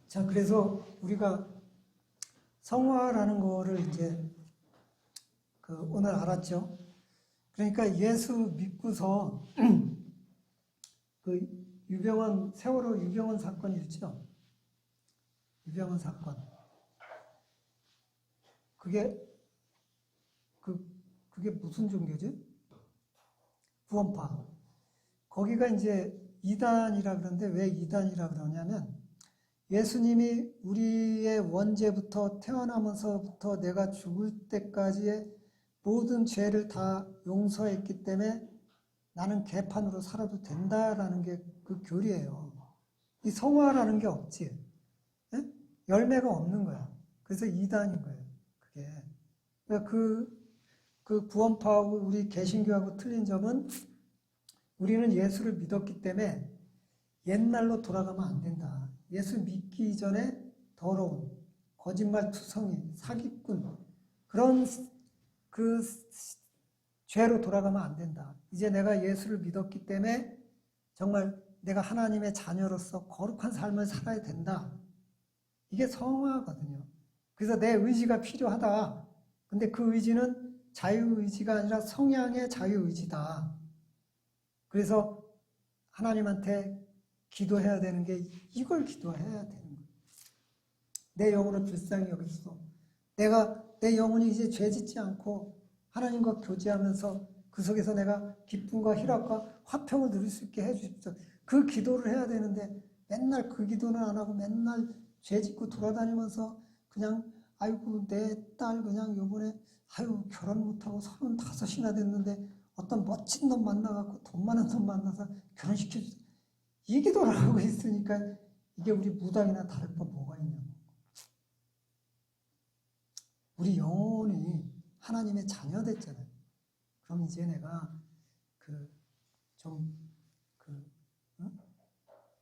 자, 그래서 우리가 성화라는 거를 이제 오늘 알았죠. 그러니까 예수 믿고서 세월호 유병원 사건 있죠. 유병원 사건. 그게 무슨 종교지? 구원파. 거기가 이제 이단이라 그러는데 왜 이단이라 그러냐면 예수님이 우리의 원죄부터 태어나면서부터 내가 죽을 때까지의 모든 죄를 다 용서했기 때문에 나는 개판으로 살아도 된다라는 게 그 교리예요. 이 성화라는 게 없지. 예? 열매가 없는 거야. 그래서 이단인 거예요. 그게. 그러니까 그 구원파하고 우리 개신교하고 틀린 점은 우리는 예수를 믿었기 때문에 옛날로 돌아가면 안 된다. 예수 믿기 전에 더러운 거짓말 투성이 사기꾼 그런 그 죄로 돌아가면 안 된다. 이제 내가 예수를 믿었기 때문에 정말 내가 하나님의 자녀로서 거룩한 삶을 살아야 된다. 이게 성화거든요. 그래서 내 의지가 필요하다. 근데 그 의지는 자유의지가 아니라 성향의 자유의지다. 그래서 하나님한테 기도해야 되는 게 이걸 기도해야 되는 거예요. 내 영혼을 불쌍히 여기소. 내 영혼이 이제 죄짓지 않고 하나님과 교제하면서 그 속에서 내가 기쁨과 희락과 화평을 누릴 수 있게 해주십시오. 그 기도를 해야 되는데 맨날 그 기도는 안 하고 맨날 죄짓고 돌아다니면서 그냥 아이고 내 딸 그냥 요번에 결혼 못하고 35이나 됐는데 어떤 멋진 놈 만나갖고 돈 많은 놈 만나서 결혼시켜주세요. 이 기도를 하고 있으니까 이게 우리 무당이나 다를 바 뭐가 있냐고. 우리 영혼이 하나님의 자녀 됐잖아요. 그럼 이제 내가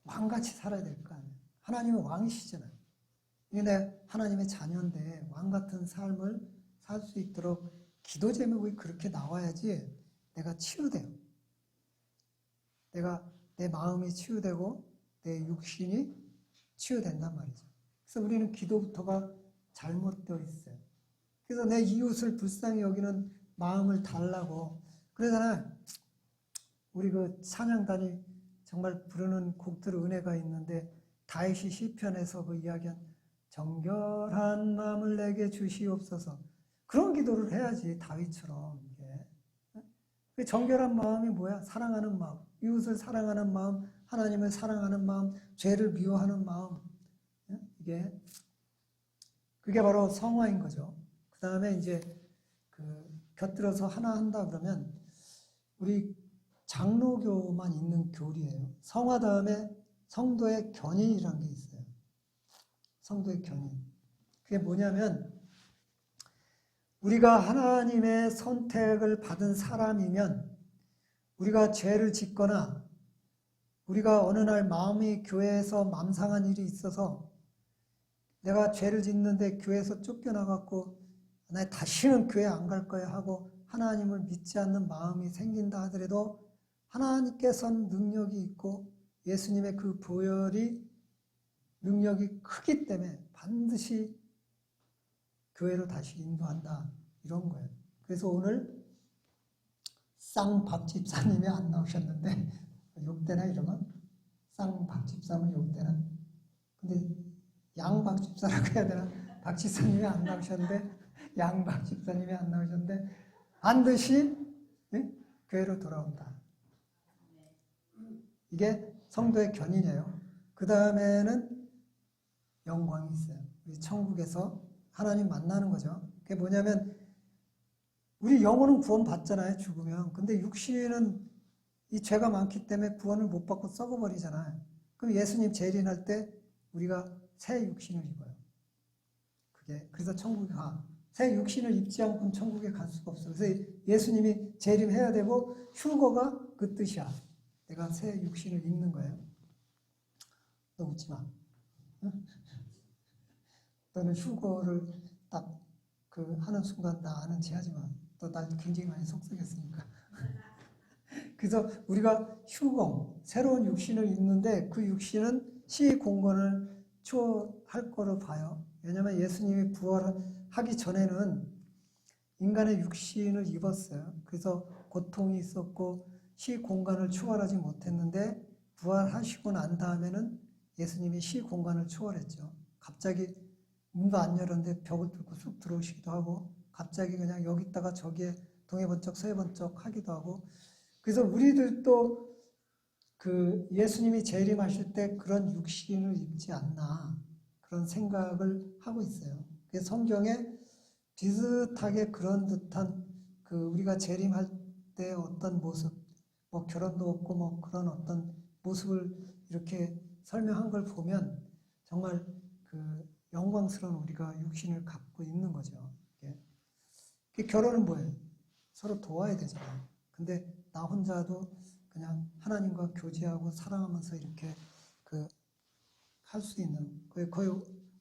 왕같이 살아야 될 거 아니에요. 하나님은 왕이시잖아요. 내가 하나님의 자녀인데 왕 같은 삶을 살 수 있도록 기도 제목이 그렇게 나와야지 내가 치유돼요. 내 마음이 치유되고 내 육신이 치유된단 말이죠. 그래서 우리는 기도부터가 잘못되어 있어요. 그래서 내 이웃을 불쌍히 여기는 마음을 달라고 그러잖아요. 우리 그 찬양단이 정말 부르는 곡들 은혜가 있는데 다윗이 시편에서 그 이야기한 정결한 마음을 내게 주시옵소서. 그런 기도를 해야지 다윗처럼. 그 정결한 마음이 뭐야? 사랑하는 마음, 이웃을 사랑하는 마음, 하나님을 사랑하는 마음, 죄를 미워하는 마음. 그게 바로 성화인 거죠. 그 다음에 이제 곁들여서 하나 한다 그러면 우리 장로교만 있는 교리예요. 성화 다음에 성도의 견인이라는 게 있어요. 성도의 견인. 그게 뭐냐면 우리가 하나님의 선택을 받은 사람이면 우리가 죄를 짓거나 우리가 어느 날 마음이 교회에서 맘상한 일이 있어서 내가 죄를 짓는데 교회에서 쫓겨나갖고 나 다시는 교회 안 갈 거야 하고 하나님을 믿지 않는 마음이 생긴다 하더라도 하나님께서는 능력이 있고 예수님의 그 보혈이 능력이 크기 때문에 반드시 교회로 다시 인도한다. 이런 거예요. 그래서 오늘 쌍밥 집사님이 안 나오셨는데 욕되나 이러면? 쌍밥 집사면 욕되나? 근데 양박 집사라고 해야 되나? 박 집사님이 안 나오셨는데 양박 집사님이 안 나오셨는데 반드시 교회로 돌아온다. 이게 성도의 견인이에요. 그 다음에는 영광이 있어요. 우리 천국에서 하나님 만나는 거죠. 그게 뭐냐면 우리 영혼은 구원 받잖아요. 죽으면. 근데 육신은 이 죄가 많기 때문에 구원을 못 받고 썩어버리잖아요. 그럼 예수님 재림할 때 우리가 새 육신을 입어요. 그래서 천국에 가. 새 육신을 입지 않고는 천국에 갈 수가 없어요. 그래서 예수님이 재림해야 되고 휴거가 그 뜻이야. 내가 새 육신을 입는 거예요. 너 웃지 마. 응? 너는 휴거를 딱 하는 순간 나 아는 체 하지 마. 너 날 굉장히 많이 속삭였으니까. 그래서 우리가 휴거, 새로운 육신을 입는데 그 육신은 시공간을 기초할 거로 봐요. 왜냐하면 예수님이 부활하기 전에는 인간의 육신을 입었어요. 그래서 고통이 있었고 시공간을 초월하지 못했는데 부활하시고 난 다음에는 예수님이 시공간을 초월했죠. 갑자기 문도 안 열었는데 벽을 뚫고 쑥 들어오시기도 하고 갑자기 그냥 여기 있다가 저기에 동해번쩍 서해번쩍 하기도 하고 그래서 우리들도 그 예수님이 재림하실 때 그런 육신을 입지 않나 그런 생각을 하고 있어요. 그래서 성경에 비슷하게 그런 듯한 그 우리가 재림할 때 어떤 모습, 뭐 결혼도 없고 뭐 그런 어떤 모습을 이렇게 설명한 걸 보면 정말 그 영광스러운 우리가 육신을 갖고 있는 거죠. 결혼은 뭐예요? 서로 도와야 되잖아요. 근데 나 혼자도 그냥 하나님과 교제하고 사랑하면서 이렇게 그 할 수 있는 거의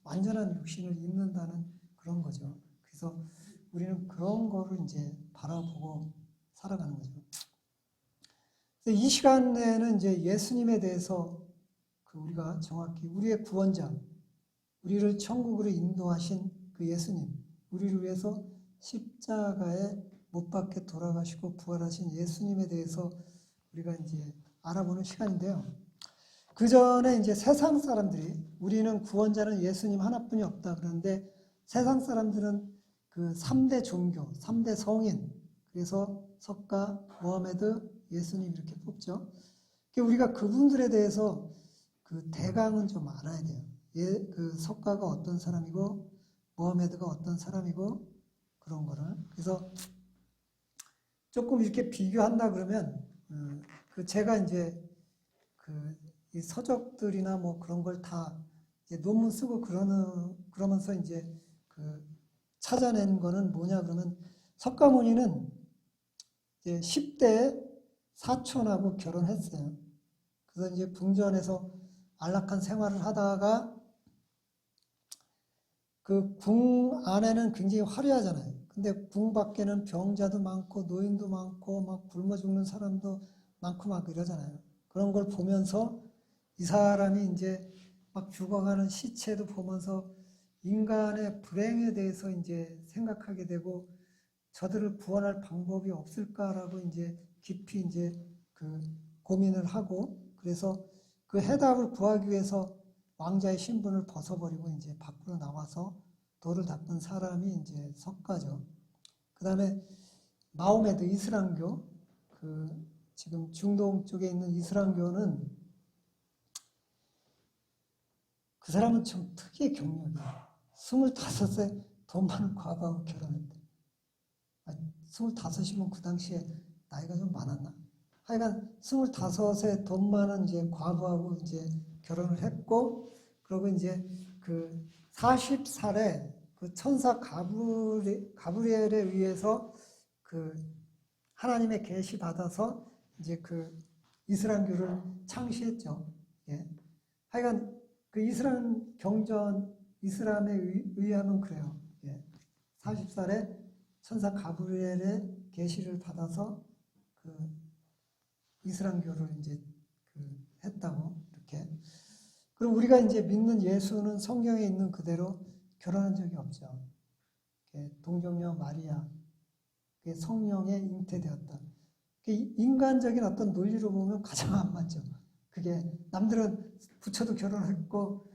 완전한 육신을 입는다는 그런 거죠. 그래서 우리는 그런 거를 이제 바라보고 살아가는 거죠. 그래서 이 시간에는 이제 예수님에 대해서 그 우리가 정확히 우리의 구원자, 우리를 천국으로 인도하신 그 예수님, 우리를 위해서 십자가에 못 박혀 돌아가시고 부활하신 예수님에 대해서 우리가 이제 알아보는 시간인데요. 그 전에 이제 세상 사람들이 우리는 구원자는 예수님 하나뿐이 없다 그러는데 세상 사람들은 그 3대 종교, 3대 성인, 그래서 석가, 모하메드, 예수님 이렇게 뽑죠. 우리가 그분들에 대해서 그 대강은 좀 알아야 돼요. 그 석가가 어떤 사람이고 모하메드가 어떤 사람이고 그런 거를. 그래서 조금 이렇게 비교한다 그러면 그 제가 이제 그 이 서적들이나 뭐 그런 걸 다 논문 쓰고 그러면서 이제 그 찾아낸 거는 뭐냐 그러면 석가모니는 이제 10대 사촌하고 결혼했어요. 그래서 이제 궁전에서 안락한 생활을 하다가 그 궁 안에는 굉장히 화려하잖아요. 근데 궁 밖에는 병자도 많고 노인도 많고 막 굶어 죽는 사람도 많고 막 이러잖아요. 그런 걸 보면서 이 사람이 이제 막 죽어가는 시체도 보면서 인간의 불행에 대해서 이제 생각하게 되고 저들을 구원할 방법이 없을까라고 이제 깊이 이제 그 고민을 하고 그래서 그 해답을 구하기 위해서 왕자의 신분을 벗어버리고 이제 밖으로 나와서 도를 닦은 사람이 이제 석가죠. 그 다음에 마호메드 이슬람교, 그 지금 중동 쪽에 있는 이슬람교는 그 사람은 좀 특이의 경력이에요. 25세 돈 많은 과부하고 결혼했대. 25이면 그 당시에 나이가 좀 많았나? 하여간 25세 돈 많은 이제 과부하고 이제 결혼을 했고, 그리고 이제 그 40살에 그 천사 가브리엘에 의해서 그 하나님의 계시 받아서 이제 그 이슬람교를 창시했죠. 예. 하여간 그 이슬람 경전, 이슬람에 의하면 그래요. 예. 40살에 천사 가브리엘의 계시를 받아서 그 이슬람교를 이제 그 했다고 이렇게. 그럼 우리가 이제 믿는 예수는 성경에 있는 그대로 결혼한 적이 없죠. 동정녀 마리아, 성령에 잉태되었다. 인간적인 어떤 논리로 보면 가장 안 맞죠. 그게 남들은 부처도 결혼했고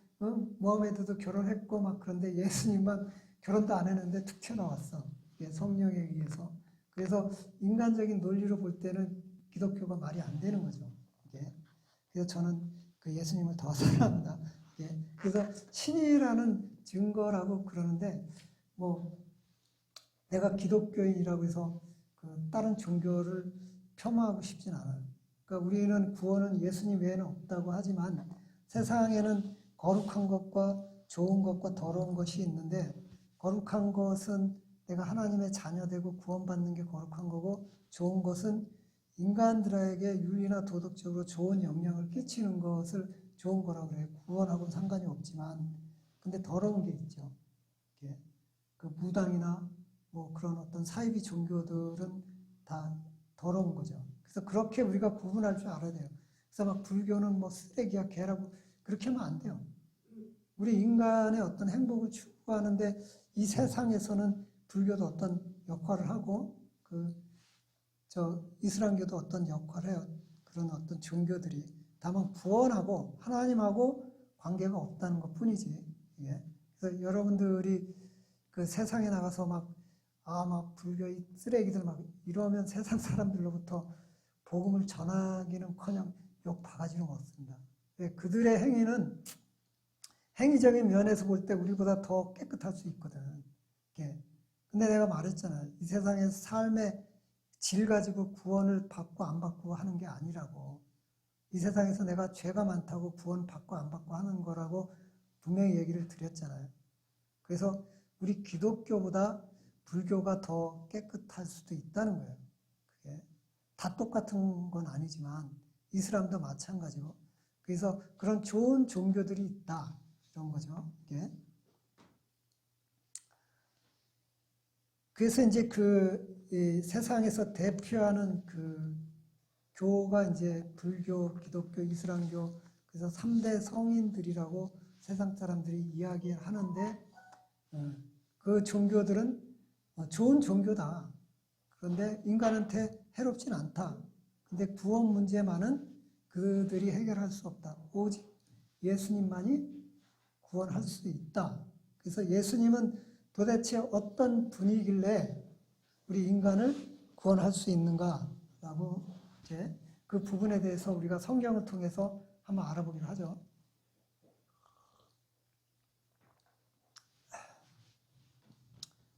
모하메드도 결혼했고 막 그런데 예수님만 결혼도 안 했는데 툭 튀어나왔어. 성령에 의해서. 그래서 인간적인 논리로 볼 때는 기독교가 말이 안 되는 거죠. 그래서 저는 그 예수님을 더 사랑합니다. 그래서 신이라는 증거라고 그러는데 뭐 내가 기독교인이라고 해서 그 다른 종교를 폄하하고 싶진 않아요. 그러니까 우리는 구원은 예수님 외에는 없다고 하지만 세상에는 거룩한 것과 좋은 것과 더러운 것이 있는데 거룩한 것은 내가 하나님의 자녀되고 구원받는 게 거룩한 거고 좋은 것은 인간들에게 윤리나 도덕적으로 좋은 영향을 끼치는 것을 좋은 거라고 그래요. 구원하고는 상관이 없지만 근데 더러운 게 있죠. 그 무당이나 뭐 그런 어떤 사이비 종교들은 다 더러운 거죠. 그래서 그렇게 우리가 구분할 줄 알아야 돼요. 그래서 막 불교는 뭐 쓰레기야 개라고 그렇게 하면 안 돼요. 우리 인간의 어떤 행복을 추구하는데 이 세상에서는 불교도 어떤 역할을 하고 이슬람교도 어떤 역할을 해요. 그런 어떤 종교들이 다만 구원하고 하나님하고 관계가 없다는 것 뿐이지. 예. 그래서 여러분들이 그 세상에 나가서 막 불교의 쓰레기들 막 이러면 세상 사람들로부터 복음을 전하기는커녕 욕 바가지로 먹습니다. 예. 그들의 행위는 행위적인 면에서 볼 때 우리보다 더 깨끗할 수 있거든. 예. 근데 내가 말했잖아. 이 세상에서 삶의 질 가지고 구원을 받고 안 받고 하는 게 아니라고. 이 세상에서 내가 죄가 많다고 구원 받고 안 받고 하는 거라고 분명히 얘기를 드렸잖아요. 그래서 우리 기독교보다 불교가 더 깨끗할 수도 있다는 거예요. 그게 다 똑같은 건 아니지만 이슬람도 마찬가지고. 그래서 그런 좋은 종교들이 있다. 이런 거죠. 이게. 그래서 이제 이 세상에서 대표하는 그 교가 이제 불교, 기독교, 이슬람교, 그래서 3대 성인들이라고 세상 사람들이 이야기하는데, 그 종교들은 좋은 종교다. 그런데 인간한테 해롭진 않다. 근데 구원 문제만은 그들이 해결할 수 없다. 오직 예수님만이 구원할 수 있다. 그래서 예수님은 도대체 어떤 분이길래 우리 인간을 구원할 수 있는가라고 이제 그 부분에 대해서 우리가 성경을 통해서 한번 알아보기로 하죠.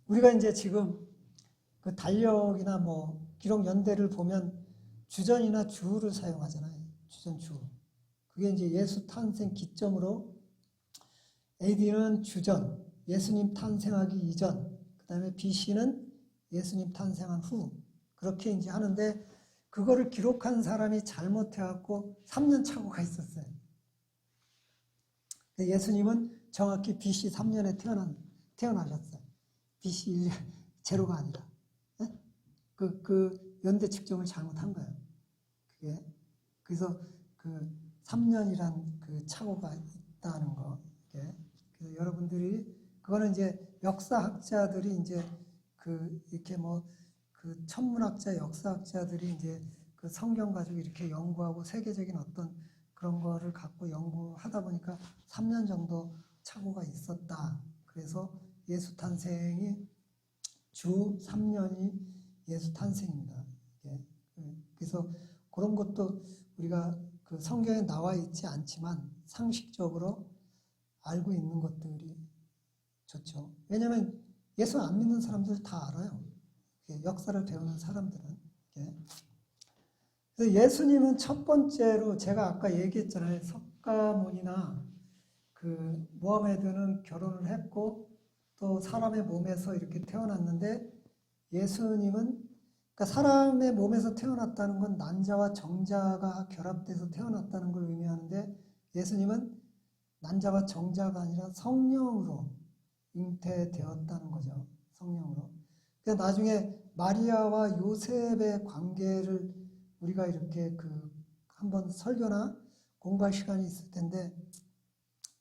우리가 이제 지금 그 달력이나 뭐 기록 연대를 보면 주전이나 주를 사용하잖아요. 주전, 주. 그게 이제 예수 탄생 기점으로 AD는 주전, 예수님 탄생하기 이전, 그 다음에 BC는 예수님 탄생한 후. 그렇게 이제 하는데 그거를 기록한 사람이 잘못해갖고 3년 착오가 있었어요. 예수님은 정확히 BC 3년에 태어나셨어요. BC 1년, 제로가 아니라. 네? 그 연대 측정을 잘못한 거예요. 그게. 그래서 그 3년이란 그 착오가 있다는 거. 그게. 그래서 여러분들이, 그거는 이제 역사학자들이 이제 이렇게 그 천문학자, 역사학자들이 이제 그 성경 가지고 이렇게 연구하고 세계적인 어떤 그런 거를 갖고 연구하다 보니까 3년 정도 착오가 있었다. 그래서 예수 탄생이 주 3년이 예수 탄생입니다. 그래서 그런 것도 우리가 그 성경에 나와 있지 않지만 상식적으로 알고 있는 것들이 좋죠. 왜냐하면 예수 안 믿는 사람들 다 알아요. 역사를 배우는 사람들은. 그래서 예수님은 첫 번째로 제가 아까 얘기했잖아요. 석가모니나 그 모하메드는 결혼을 했고 또 사람의 몸에서 이렇게 태어났는데 예수님은 그러니까 사람의 몸에서 태어났다는 건 난자와 정자가 결합돼서 태어났다는 걸 의미하는데 예수님은 난자와 정자가 아니라 성령으로 잉태되었다는 거죠. 성령으로. 그러니까 나중에 마리아와 요셉의 관계를 우리가 이렇게 한번 설교나 공부할 시간이 있을 텐데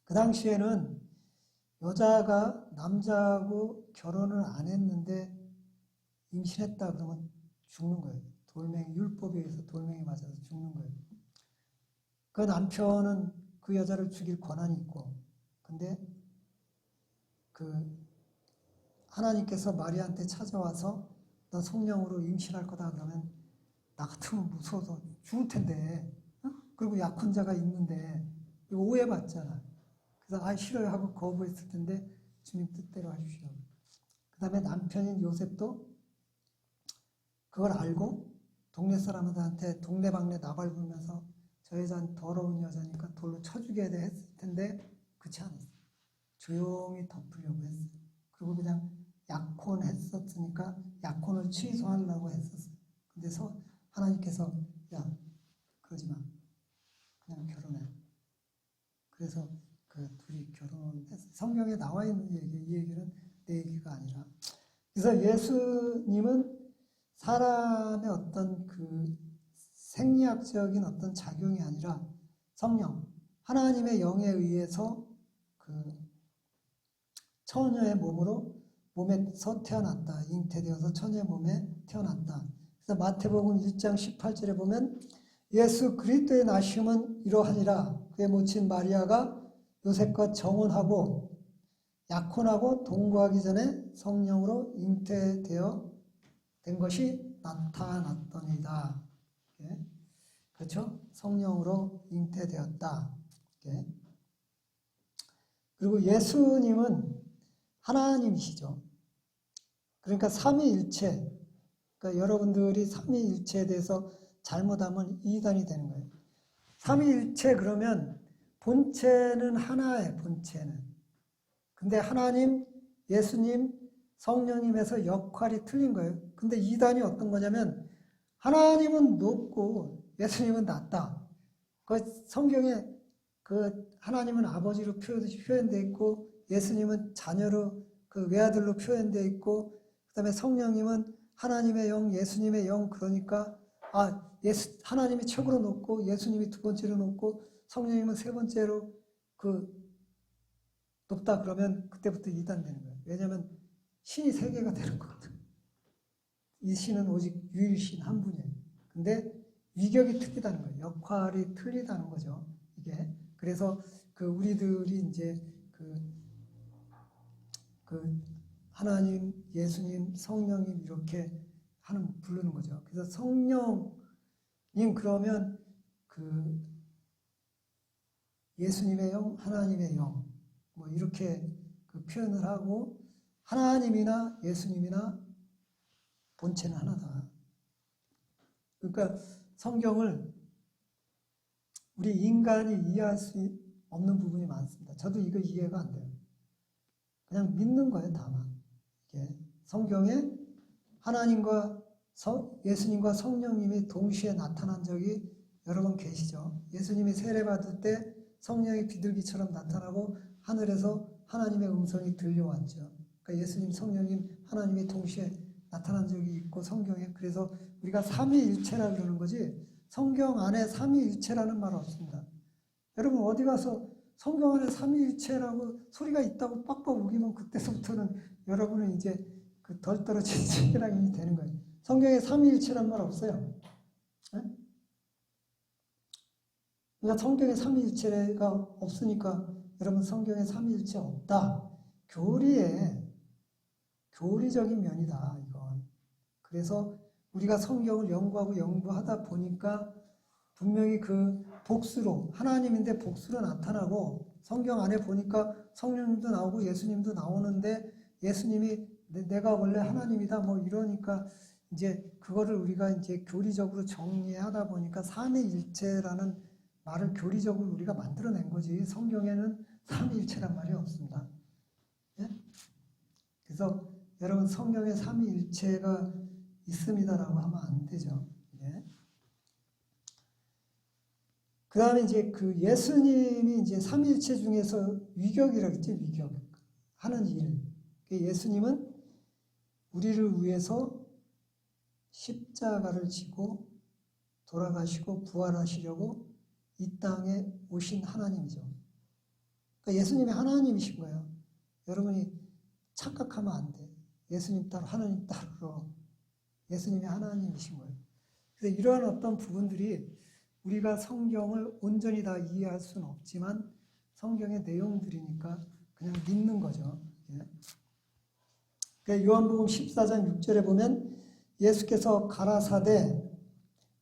그 당시에는 여자가 남자하고 결혼을 안 했는데 임신했다 그러면 죽는 거예요. 돌멩이, 율법에 의해서 돌멩이 맞아서 죽는 거예요. 그 남편은 그 여자를 죽일 권한이 있고 근데 하나님께서 마리아한테 찾아와서 너 성령으로 임신할 거다 그러면 나 같으면 무서워서 죽을 텐데 그리고 약혼자가 있는데 이거 오해받잖아. 그래서 싫어요 하고 거부했을 텐데 주님 뜻대로 하십시오. 그 다음에 남편인 요셉도 그걸 알고 동네 사람들한테 동네방네 나발부면서 저 여자는 더러운 여자니까 돌로 쳐 죽여야 돼 했을 텐데 그렇지 않았어요. 조용히 덮으려고 했어요. 그리고 그냥 약혼했었으니까 약혼을 취소하려고 했었어요. 근데 하나님께서 야 그러지 마. 그냥 결혼해. 그래서 그 둘이 결혼했어요. 성경에 나와 있는 얘기, 이 얘기는 내 얘기가 아니라. 그래서 예수님은 사람의 어떤 그 생리학적인 어떤 작용이 아니라 성령, 하나님의 영에 의해서 그 그 처녀의 몸에서 태어났다. 잉태되어서 처녀의 몸에 태어났다. 그래서 마태복음 1장 18절에 보면 예수 그리스도의 나심은 이러하니라. 그의 모친 마리아가 요셉과 정혼하고 약혼하고 동거하기 전에 성령으로 잉태되어 된 것이 나타났더니다. 그렇죠? 성령으로 잉태되었다. 그리고 예수님은 하나님이시죠. 그러니까 삼위일체. 그러니까 여러분들이 삼위일체에 대해서 잘못하면 이단이 되는 거예요. 삼위일체 그러면 본체는 하나예요. 본체는. 근데 하나님, 예수님, 성령님에서 역할이 틀린 거예요. 근데 이단이 어떤 거냐면 하나님은 높고 예수님은 낮다. 그 성경에 그 하나님은 아버지로 표현되어 있고 예수님은 자녀로 그 외아들로 표현되어 있고 그다음에 성령님은 하나님의 영, 예수님의 영. 그러니까 하나님이 최고로 높고 예수님이 두 번째로 높고 성령님은 세 번째로 높다 그러면 그때부터 이단되는 거예요. 왜냐하면 신이 세 개가 되는 거거든. 이 신은 오직 유일신 한 분이에요. 근데 위격이 틀리다는 거예요. 역할이 틀리다는 거죠. 이게 그래서 우리들이 이제 하나님, 예수님, 성령님 이렇게 부르는 거죠. 그래서 성령님 그러면 예수님의 영, 하나님의 영 뭐 이렇게 표현을 하고 하나님이나 예수님이나 본체는 하나다. 그러니까 성경을 우리 인간이 이해할 수 없는 부분이 많습니다. 저도 이거 이해가 안 돼요. 그냥 믿는 거예요, 다만. 성경에 하나님과 예수님과 성령님이 동시에 나타난 적이 여러 번 계시죠. 예수님이 세례받을 때 성령이 비둘기처럼 나타나고 하늘에서 하나님의 음성이 들려왔죠. 그러니까 예수님, 성령님, 하나님이 동시에 나타난 적이 있고 성경에. 그래서 우리가 삼위일체라 그러는 거지 성경 안에 삼위일체라는 말 없습니다. 여러분 어디 가서 성경 안에 삼위일체라고 소리가 있다고 빡빡 우기면 그때서부터는 여러분은 이제 덜 떨어진 신앙인이 되는 거예요. 성경에 삼위일체란 말 없어요. 네? 그러니까 성경에 삼위일체가 없으니까 여러분 성경에 삼위일체 없다. 교리적인 면이다. 이건. 그래서 우리가 성경을 연구하고 연구하다 보니까 분명히 복수로 하나님인데 복수로 나타나고 성경 안에 보니까 성령님도 나오고 예수님도 나오는데 예수님이 내가 원래 하나님이다 뭐 이러니까 이제 그거를 우리가 이제 교리적으로 정리하다 보니까 삼위일체라는 말을 교리적으로 우리가 만들어낸 거지 성경에는 삼위일체란 말이 없습니다. 예? 그래서 여러분 성경에 삼위일체가 있습니다라고 하면 안 되죠. 예? 그 다음에 이제 예수님이 이제 삼위일체 중에서 위격이라고 했죠. 위격. 하는 일. 예수님은 우리를 위해서 십자가를 지고 돌아가시고 부활하시려고 이 땅에 오신 하나님이죠. 그러니까 예수님이 하나님이신 거예요. 여러분이 착각하면 안 돼. 예수님 따로 하나님 따로 예수님이 하나님이신 거예요. 그래서 이러한 어떤 부분들이 우리가 성경을 온전히 다 이해할 수는 없지만 성경의 내용들이니까 그냥 믿는 거죠. 그러니까 요한복음 14장 6절에 보면 예수께서 가라사대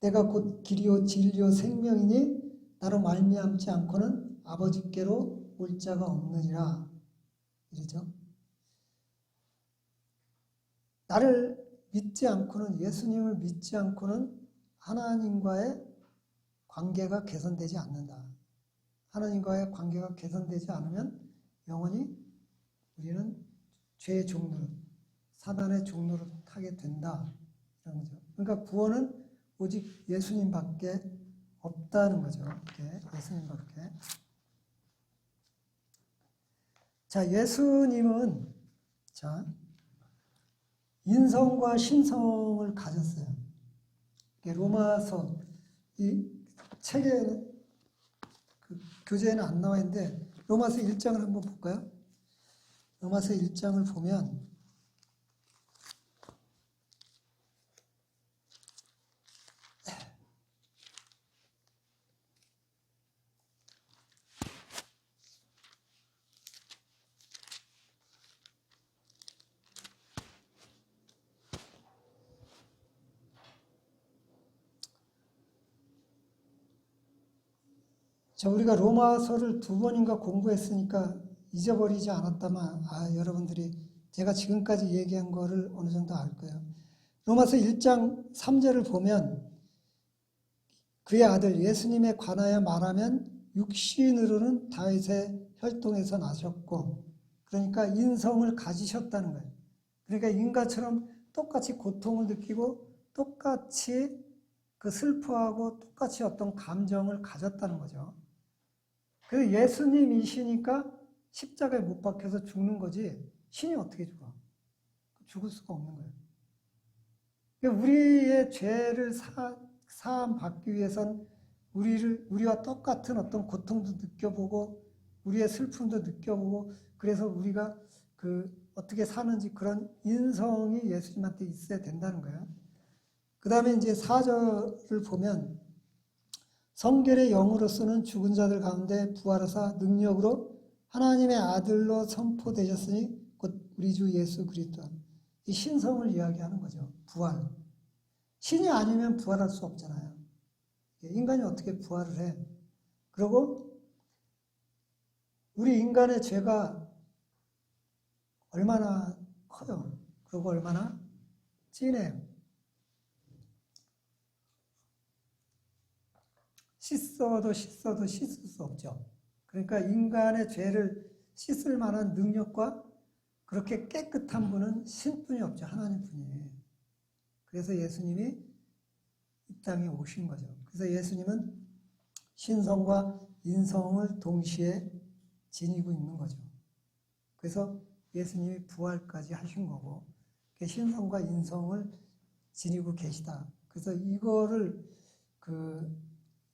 내가 곧 길이요 진리요 생명이니 나로 말미암지 않고는 아버지께로 올 자가 없느니라. 이러죠. 나를 믿지 않고는 예수님을 믿지 않고는 하나님과의 관계가 개선되지 않는다. 하나님과의 관계가 개선되지 않으면 영원히 우리는 죄의 종로로 사단의 종로로 타게 된다. 이런 거죠. 그러니까 구원은 오직 예수님밖에 없다는 거죠. 이렇게 예수님밖에. 자, 예수님은 인성과 신성을 가졌어요. 로마서 이 책에 교재에는 안 나와 있는데 로마서 1장을 한번 볼까요? 로마서 1장을 보면 우리가 로마서를 2번인가 공부했으니까 잊어버리지 않았다만 여러분들이 제가 지금까지 얘기한 거를 어느 정도 알 거예요. 로마서 1장 3절을 보면 그의 아들 예수님에 관하여 말하면 육신으로는 다윗의 혈통에서 나셨고, 그러니까 인성을 가지셨다는 거예요. 그러니까 인간처럼 똑같이 고통을 느끼고 똑같이 그 슬퍼하고 똑같이 어떤 감정을 가졌다는 거죠. 그래서 예수님이시니까 십자가에 못 박혀서 죽는 거지 신이 어떻게 죽어? 죽을 수가 없는 거예요. 그러니까 우리의 죄를 사함 받기 위해선 우리와 똑같은 어떤 고통도 느껴보고 우리의 슬픔도 느껴보고 그래서 우리가 어떻게 사는지 그런 인성이 예수님한테 있어야 된다는 거예요. 그 다음에 이제 4절을 보면 성결의 영으로서는 죽은 자들 가운데 부활하사 능력으로 하나님의 아들로 선포되셨으니 곧 우리 주 예수 그리스도. 이 신성을 이야기하는 거죠. 부활. 신이 아니면 부활할 수 없잖아요. 인간이 어떻게 부활을 해? 그리고 우리 인간의 죄가 얼마나 커요. 그리고 얼마나 진해요. 씻어도 씻을 수 없죠. 그러니까 인간의 죄를 씻을 만한 능력과 그렇게 깨끗한 분은 신뿐이 없죠. 하나님뿐이. 그래서 예수님이 이 땅에 오신 거죠. 그래서 예수님은 신성과 인성을 동시에 지니고 있는 거죠. 그래서 예수님이 부활까지 하신 거고 신성과 인성을 지니고 계시다. 그래서 이거를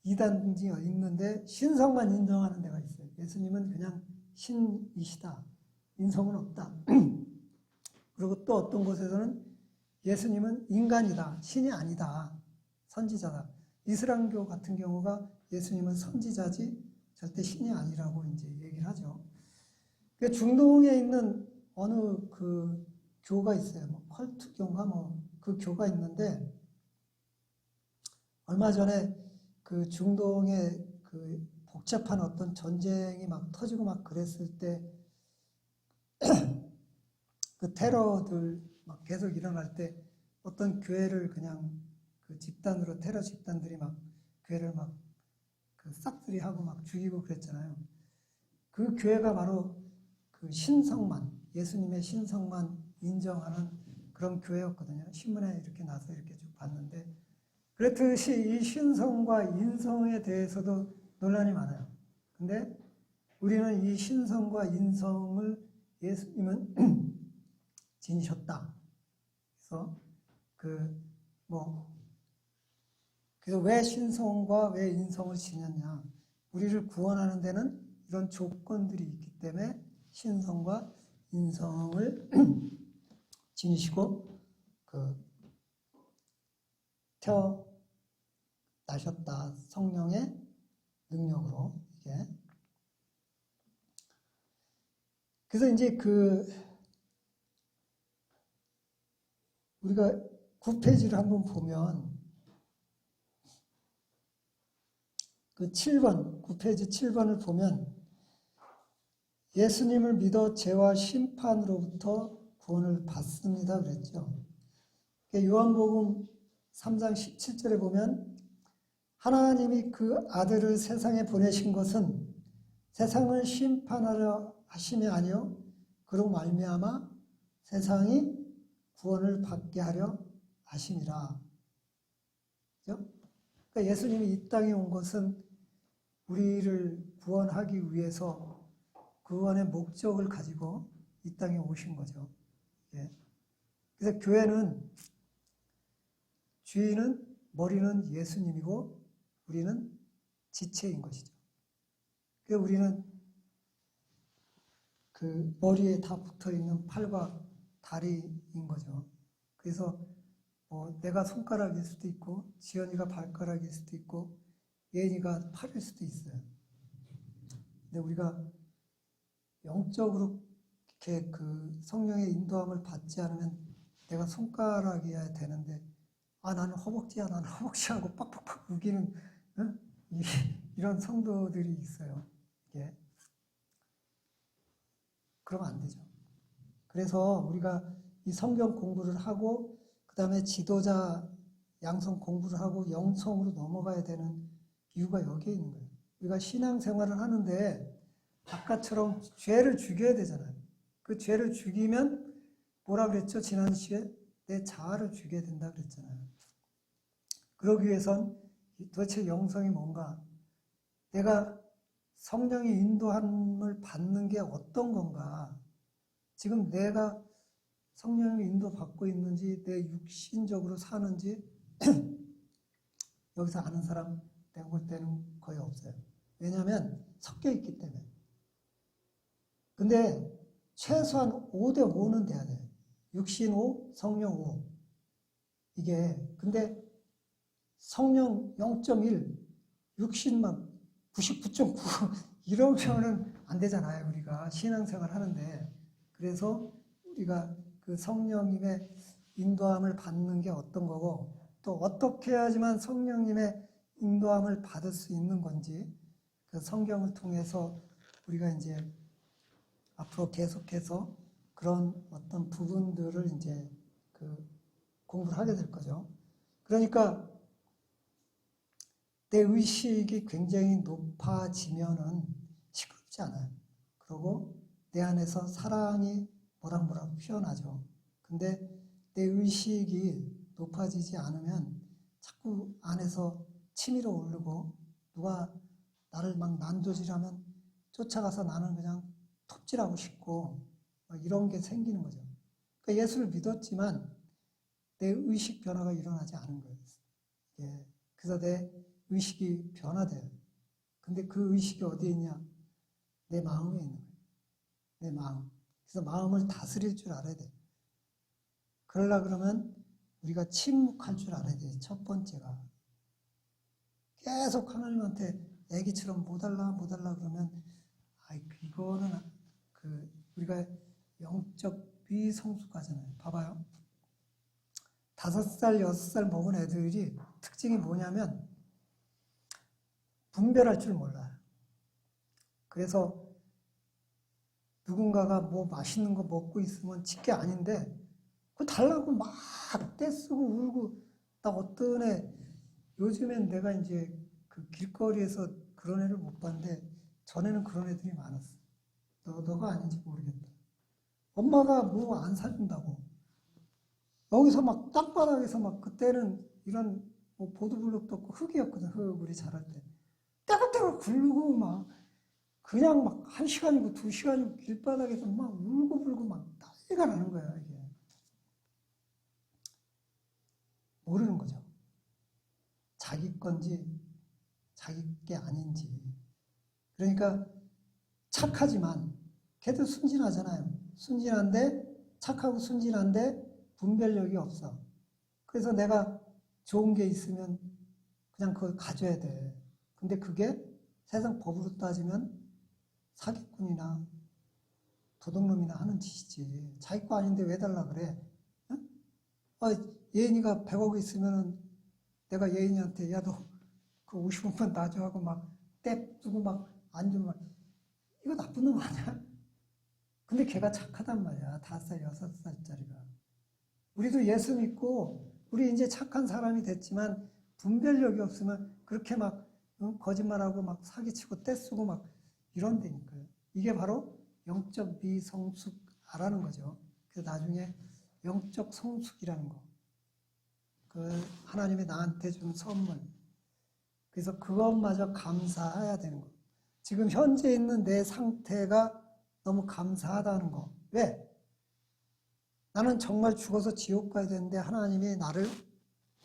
이단이 있는데 신성만 인정하는 데가 있어요. 예수님은 그냥 신이시다. 인성은 없다. 그리고 또 어떤 곳에서는 예수님은 인간이다. 신이 아니다. 선지자다. 이슬람교 같은 경우가 예수님은 선지자지 절대 신이 아니라고 이제 얘기를 하죠. 중동에 있는 어느 교가 있어요. 펄트교인가 그 교가 있는데 얼마 전에 중동에 복잡한 어떤 전쟁이 막 터지고 막 그랬을 때 테러들 막 계속 일어날 때 어떤 교회를 그냥 집단으로 테러 집단들이 막 교회를 막 싹쓸이 하고 막 죽이고 그랬잖아요. 그 교회가 바로 신성만 예수님의 신성만 인정하는 그런 교회였거든요. 신문에 이렇게 나서 이렇게 쭉 봤는데 그렇듯이 이 신성과 인성에 대해서도 논란이 많아요. 근데 우리는 이 신성과 인성을 예수님은 지니셨다. 그래서 왜 신성과 왜 인성을 지녔냐? 우리를 구원하는 데는 이런 조건들이 있기 때문에 신성과 인성을 지니시고 태어나셨다. 성령의 능력으로 이게. 그래서 이제 우리가 9페이지를 한번 보면 9페이지 7번을 보면 예수님을 믿어 죄와 심판으로부터 구원을 받습니다. 그랬죠. 요한복음 3장 17절에 보면 하나님이 그 아들을 세상에 보내신 것은 세상을 심판하려 하심이 아니요 그로 말미암아 세상이 구원을 받게 하려 하심이라. 그렇죠? 그러니까 예수님이 이 땅에 온 것은 우리를 구원하기 위해서 구원의 목적을 가지고 이 땅에 오신 거죠. 예. 그래서 교회는 주인은 머리는 예수님이고 우리는 지체인 것이죠. 그래서 우리는 그 머리에 다 붙어 있는 팔과 다리인 거죠. 그래서 내가 손가락일 수도 있고, 지연이가 발가락일 수도 있고, 예인이가 팔일 수도 있어요. 근데 우리가 영적으로 이렇게 그 성령의 인도함을 받지 않으면 내가 손가락이어야 되는데, 나는 허벅지야, 나는 허벅지하고 빡빡빡 우기는, 응? 이런 성도들이 있어요. 이게. 그러면 안 되죠. 그래서 우리가 이 성경 공부를 하고, 그 다음에 지도자 양성 공부를 하고 영성으로 넘어가야 되는 이유가 여기에 있는 거예요. 우리가 신앙생활을 하는데 아까처럼 죄를 죽여야 되잖아요. 그 죄를 죽이면 뭐라 그랬죠? 지난 시에 내 자아를 죽여야 된다 그랬잖아요. 그러기 위해선 도대체 영성이 뭔가, 내가 성령의 인도함을 받는 게 어떤 건가, 지금 내가 성령의 인도받고 있는지, 내 육신적으로 사는지 여기서 아는 사람 내가 볼 때는 거의 없어요. 왜냐하면 섞여 있기 때문에. 근데 최소한 5대 5는 돼야 돼요. 육신 5, 성령 5. 이게 근데 성령 0.1, 육신만 99.9 이러면은 안 되잖아요. 우리가 신앙생활 하는데. 그래서 우리가 그 성령님의 인도함을 받는 게 어떤 거고, 또 어떻게 해야지만 성령님의 인도함을 받을 수 있는 건지, 그 성경을 통해서 우리가 이제 앞으로 계속해서 그런 어떤 부분들을 이제 그 공부를 하게 될 거죠. 그러니까 내 의식이 굉장히 높아지면은 시끄럽지 않아요. 그리고 내 안에서 사랑이 모락모락 피어나죠. 근데 내 의식이 높아지지 않으면 자꾸 안에서 치밀어 오르고, 누가 나를 막 난도질하면 쫓아가서 나는 그냥 톱질하고 싶고, 이런 게 생기는 거죠. 그러니까 예수를 믿었지만 내 의식 변화가 일어나지 않은 거예요. 예. 그래서 내 의식이 변화돼요. 근데 그 의식이 어디에 있냐? 내 마음에 있는 거예요. 내 마음. 그래서 마음을 다스릴 줄 알아야 돼요. 그러려 그러면 우리가 침묵할 줄 알아야 돼요. 첫 번째가. 계속 하나님한테 애기처럼 뭐 달라 그러면, 이거는 우리가 영적 비성숙하잖아요. 봐봐요. 5살, 6살 먹은 애들이 특징이 뭐냐면 분별할 줄 몰라요. 그래서 누군가가 뭐 맛있는 거 먹고 있으면 짓게 아닌데 그거 달라고 막 떼쓰고 울고, 나 어떤 애, 요즘엔 내가 이제 그 길거리에서 그런 애를 못 봤는데 전에는 그런 애들이 많았어. 너가 아닌지 모르겠다. 엄마가 뭐 안 사준다고. 여기서 막 땅바닥에서 막, 그때는 이런 뭐 보도블록도 없고 흙이었거든. 흙 우리 자랄 때. 떼굴떼굴 굴고 막 그냥 막 1시간이고 2시간이고 길바닥에서 막 울고불고 막 난리가 나는 거야. 이게 모르는 거죠. 자기 건지 자기 게 아닌지. 그러니까 착하지만 걔도 순진하잖아요. 순진한데, 착하고 순진한데 분별력이 없어. 그래서 내가 좋은 게 있으면 그냥 그걸 가져야 돼. 근데 그게 세상 법으로 따지면 사기꾼이나 도둑놈이나 하는 짓이지. 자기 거 아닌데 왜 달라 그래? 응? 예인이가 100억 있으면 내가 예인이한테, 야, 너 그 50억만 놔줘 하고 막 떼쓰고 막 안 주면, 이거 나쁜 놈 아니야? 근데 걔가 착하단 말이야. 5살, 6살짜리가. 우리도 예수 믿고 우리 이제 착한 사람이 됐지만 분별력이 없으면 그렇게 막 거짓말하고 막 사기치고 떼쓰고 막 이런다니까요. 이게 바로 영적 미성숙하라는 거죠. 그래서 나중에 영적 성숙이라는 거. 그 하나님이 나한테 준 선물. 그래서 그것마저 감사해야 되는 거. 지금 현재 있는 내 상태가 너무 감사하다는 거. 왜? 나는 정말 죽어서 지옥 가야 되는데 하나님이 나를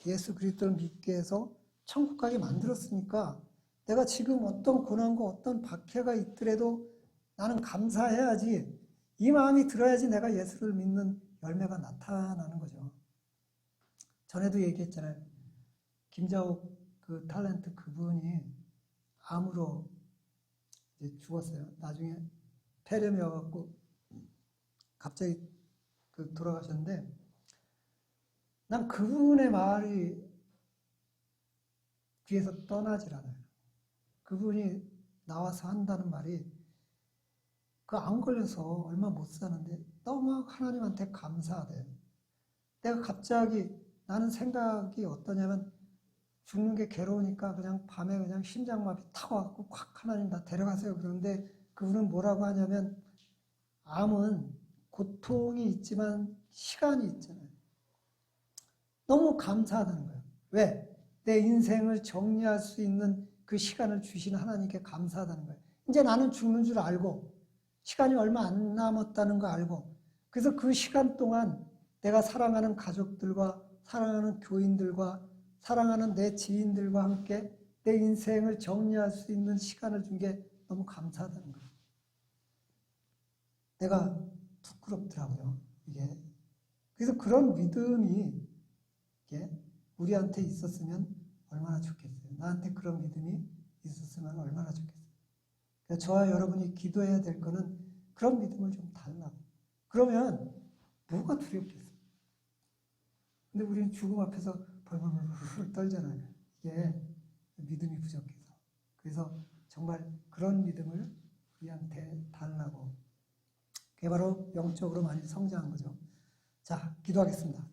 예수 그리스도를 믿게 해서 천국 가게 만들었으니까 내가 지금 어떤 고난과 어떤 박해가 있더라도 나는 감사해야지. 이 마음이 들어야지 내가 예수를 믿는 열매가 나타나는 거죠. 전에도 얘기했잖아요. 김자옥 그 탤런트 그분이 암으로 이제 죽었어요. 나중에 폐렴이 와갖고 갑자기 그 돌아가셨는데, 난 그분의 말이 귀에서 떠나질 않아요. 그분이 나와서 한다는 말이, 그 안 걸려서 얼마 못 사는데 너무 하나님한테 감사하대요. 내가 갑자기, 나는 생각이 어떠냐면, 죽는 게 괴로우니까 그냥 밤에 그냥 심장마비 타고갖고 콱 하나님 나 데려가세요. 그런데 그분은 뭐라고 하냐면, 암은 고통이 있지만 시간이 있잖아요. 너무 감사하다는 거예요. 왜? 내 인생을 정리할 수 있는 그 시간을 주신 하나님께 감사하다는 거예요. 이제 나는 죽는 줄 알고 시간이 얼마 안 남았다는 거 알고, 그래서 그 시간 동안 내가 사랑하는 가족들과 사랑하는 교인들과 사랑하는 내 지인들과 함께 내 인생을 정리할 수 있는 시간을 준 게 너무 감사하다는 거예요. 내가 부끄럽더라고요, 이게. 그래서 그런 믿음이 이게 우리한테 있었으면 얼마나 좋겠어요. 나한테 그런 믿음이 있었으면 얼마나 좋겠어요. 그러니까 저와 여러분이 기도해야 될 거는 그런 믿음을 좀 달라고. 그러면 뭐가 두렵겠어요. 근데 우리는 죽음 앞에서 벌벌벌 떨잖아요. 이게 믿음이 부족해서. 그래서 정말 그런 믿음을 우리한테 달라고. 그게 바로 영적으로 많이 성장한 거죠. 자, 기도하겠습니다.